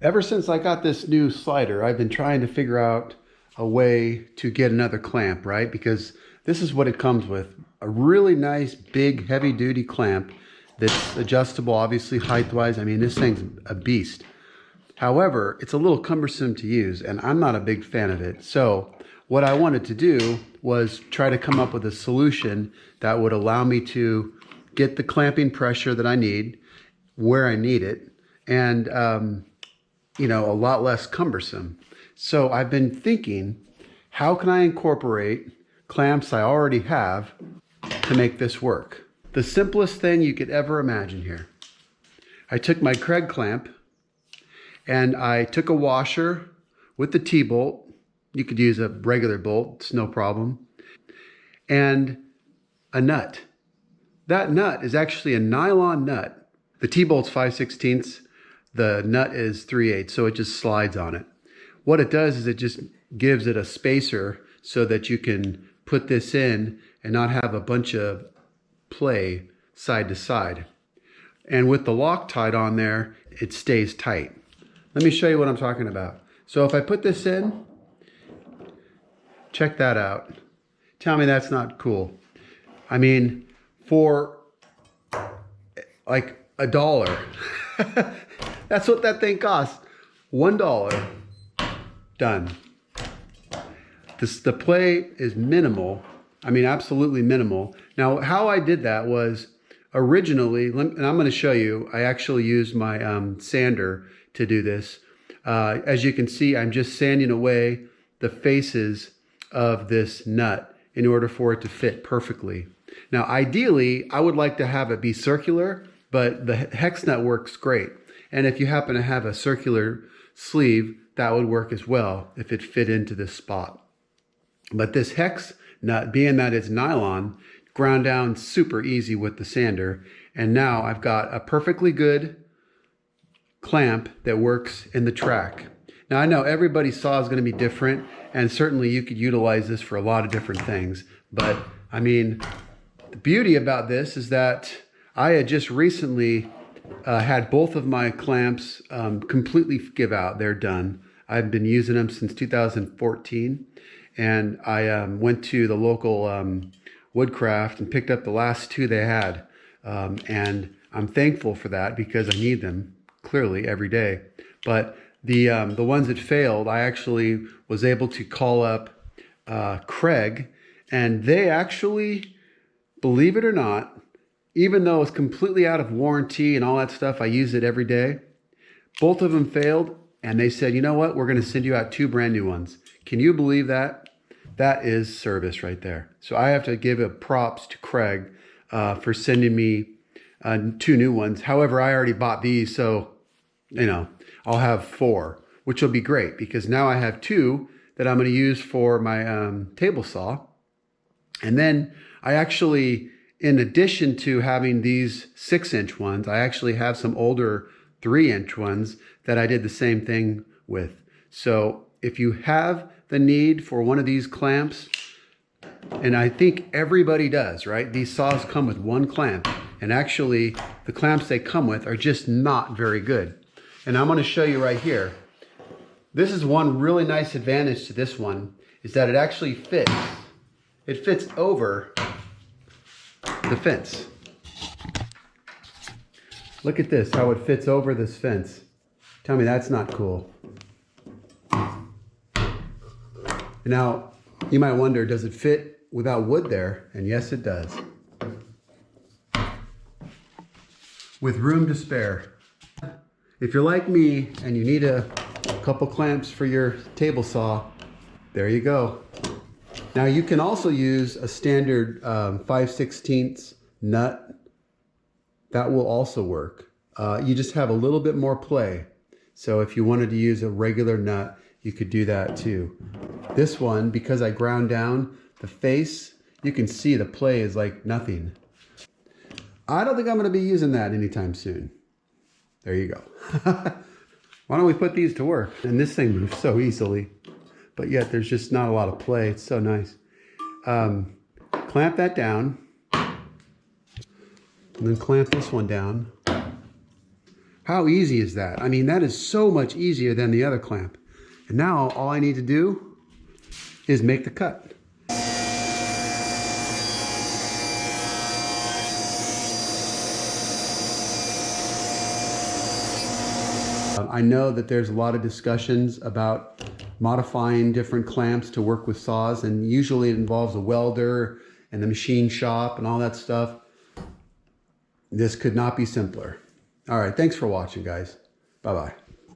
Ever since I got this new slider, I've been trying to figure out a way to get another clamp, right? Because this is what it comes with. A really nice, big, heavy-duty clamp that's adjustable, obviously, height-wise. I mean, this thing's a beast. However, it's a little cumbersome to use, and I'm not a big fan of it. So what I wanted to do was try to come up with a solution that would allow me to get the clamping pressure that I need, where I need it, and a lot less cumbersome. So I've been thinking, how can I incorporate clamps I already have to make this work? The simplest thing you could ever imagine here. I took my Kreg clamp and I took a washer with the T-bolt. You could use a regular bolt, it's no problem. And a nut. That nut is actually a nylon nut. The T-bolt's 5/16. The nut is 3/8, so it just slides on it. What it does is it just gives it a spacer so that you can put this in and not have a bunch of play side to side. And with the Loctite on there, it stays tight. Let me show you what I'm talking about. So if I put this in, check that out. Tell me that's not cool. I mean, for like $1, that's what that thing costs. $1. Done. The play is minimal. I mean, absolutely minimal. Now, how I did that was originally, and I'm going to show you, I actually used my sander to do this. As you can see, I'm just sanding away the faces of this nut in order for it to fit perfectly. Now, ideally, I would like to have it be circular, but the hex nut works great. And if you happen to have a circular sleeve, that would work as well if it fit into this spot. But this hex nut, being that it's nylon, ground down super easy with the sander. And now I've got a perfectly good clamp that works in the track. Now I know everybody's saw is going to be different, and certainly you could utilize this for a lot of different things. But I mean, the beauty about this is that I had just recently had both of my clamps completely give out. They're done. I've been using them since 2014, and I went to the local Woodcraft and picked up the last two they had, and I'm thankful for that because I need them clearly every day. But the ones that failed, I actually was able to call up Kreg, and they actually, believe it or not, even though it's completely out of warranty and all that stuff, I use it every day. Both of them failed, and they said, you know what, we're going to send you out 2 brand new ones. Can you believe that? That is service right there. So I have to give a props to Kreg for sending me 2 new ones. However, I already bought these, so I'll have 4, which will be great because now I have 2 that I'm going to use for my table saw. And then I actually, in addition to having these 6-inch ones, I actually have some older 3-inch ones that I did the same thing with. So if you have the need for one of these clamps, and I think everybody does, right? These saws come with 1 clamp, and actually the clamps they come with are just not very good. And I'm going to show you right here. This is one really nice advantage to this one, is that it actually fits. It fits over the fence. Look at this, how it fits over this fence. Tell me that's not cool. Now, you might wonder, does it fit without wood there? And yes, it does. With room to spare. If you're like me and you need a couple clamps for your table saw, there you go. Now you can also use a standard 5/16 nut. That will also work. You just have a little bit more play. So if you wanted to use a regular nut, you could do that too. This one, because I ground down the face, you can see the play is like nothing. I don't think I'm going to be using that anytime soon. There you go. Why don't we put these to work? And this thing moves so easily, but yet there's just not a lot of play. It's so nice. Clamp that down, and then clamp this one down. How easy is that? I mean, that is so much easier than the other clamp. And now all I need to do is make the cut. I know that there's a lot of discussions about modifying different clamps to work with saws, and usually it involves a welder and the machine shop and all that stuff. This could not be simpler. All right, thanks for watching, guys. Bye-bye.